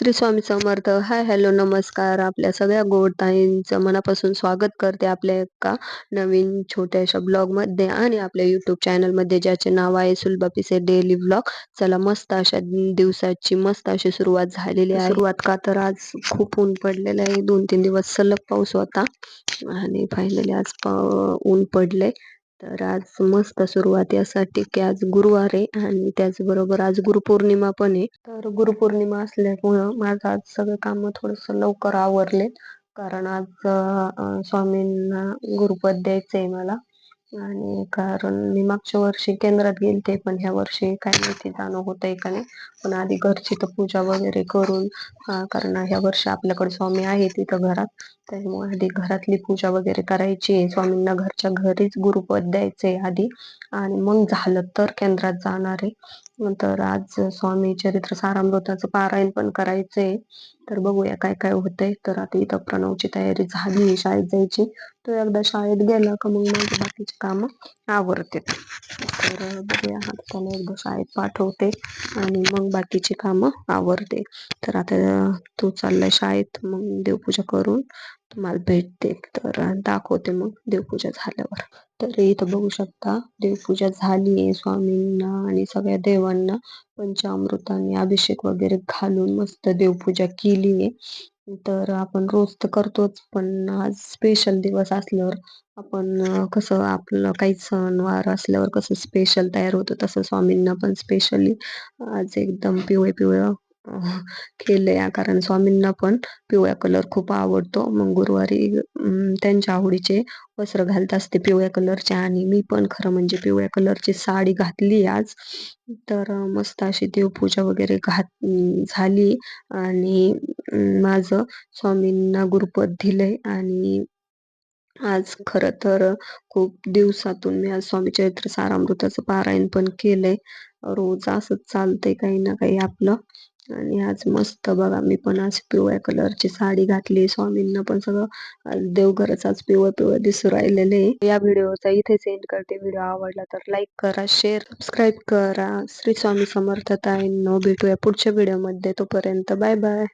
श्री स्वामी समर्थ. हाय, hello, नमस्कार. आपल्या सगळ्या गोडताईंचं मनापासून स्वागत करते आपल्या एका नवीन छोट्याशा ब्लॉगमध्ये आणि आपल्या यूट्यूब चॅनलमध्ये, ज्याचे नाव आहे सुलभा पिसे डेली ब्लॉग. चला, मस्त अशा दिवसाची मस्त अशी सुरुवात झालेली आहे. सुरुवात का तर आज खूप ऊन पडलेलं आहे. 2-3 दिवस सलग पाऊस होता आणि फायनली आज ऊन पडले. तर आज मस्त सुरुवात यासाठी की आज गुरुवार आहे आणि त्याचबरोबर आज गुरुपौर्णिमा पण आहे. तर गुरुपौर्णिमा असल्यामुळं माझं आज सगळं काम थोडस लवकर आवरले, कारण आज स्वामींना गुरुपद द्यायचंय मला. आणि कारण मी मागच्या वर्षी केंद्रात गेलते, पण ह्या वर्षी काय माहिती जाणं होतंय का नाही. पण आधी घरची तर पूजा वगैरे करून, कारण ह्या वर्षी आपल्याकडे स्वामी आहे तिथं घरात, त्यामुळे आधी घरातली पूजा वगैरे करायची आहे. स्वामींना घरच्या घरीच गुरुपद द्यायचंय आधी, आणि मग झालं तर केंद्रात जाणार आहे. तर आज स्वामी चरित्र सारामृताचं पारायण पण करायचंय. तर बघूया काय काय होतंय. तर आता इथं प्रणवची तयारी झाली शाळेत जायची. तो एकदा शाळेत गेला का मग माझे बाकीचे काम आवरते. तर बघूया, आता त्याला एकदा शाळेत पाठवते आणि मग बाकीची कामं आवरते. तर आता तो चाललाय शाळेत, मग देवपूजा करून तुम्हाला भेटते. तर दाखवते मग देवपूजा झाल्यावर. तर इथं बघू शकता, देवपूजा झाली आहे. स्वामींना आणि सगळ्या देवांना पंचामृताने अभिषेक वगैरे घालून मस्त देवपूजा केली आहे. तर आपण रोज तर करतोच, पण आज स्पेशल दिवस असल्यावर आपण कसं आपलं काही सणवार असल्यावर कसं स्पेशल तयार होतं, तसं स्वामींना पण स्पेशली आज एकदम पिवळे पिवळं केलंय. कारण स्वामींना पण पिवळा कलर खूप आवडतो. मग गुरुवारी त्यांच्या आवडीचे वस्त्र घालत असते पिवळ्या कलरचे, आणि मी पण खरं म्हणजे पिवळ्या कलरची साडी घातली आज. तर मस्त अशी देवपूजा वगैरे झाली आणि माझं स्वामींना गुरुपद दिलंय. आणि आज खरं तर खूप दिवसातून मी आज स्वामी चरित्र सारामृताचं पारायण पण केलंय. रोज असंच चालतंय काही ना काही आपलं. आणि आज मस्त बघा, मी पण आज पिवळ्या कलरची साडी घातली. स्वामींना पण सगळं आज देवघरच आज पिवळं पिवळं दिसू राहिलेले. या व्हिडिओचा इथे एंड करते. व्हिडिओ आवडला तर लाईक करा, शेअर, सबस्क्राईब करा. श्री स्वामी समर्थ ताईंनो, भेटूया पुढच्या व्हिडिओमध्ये. तोपर्यंत बाय बाय.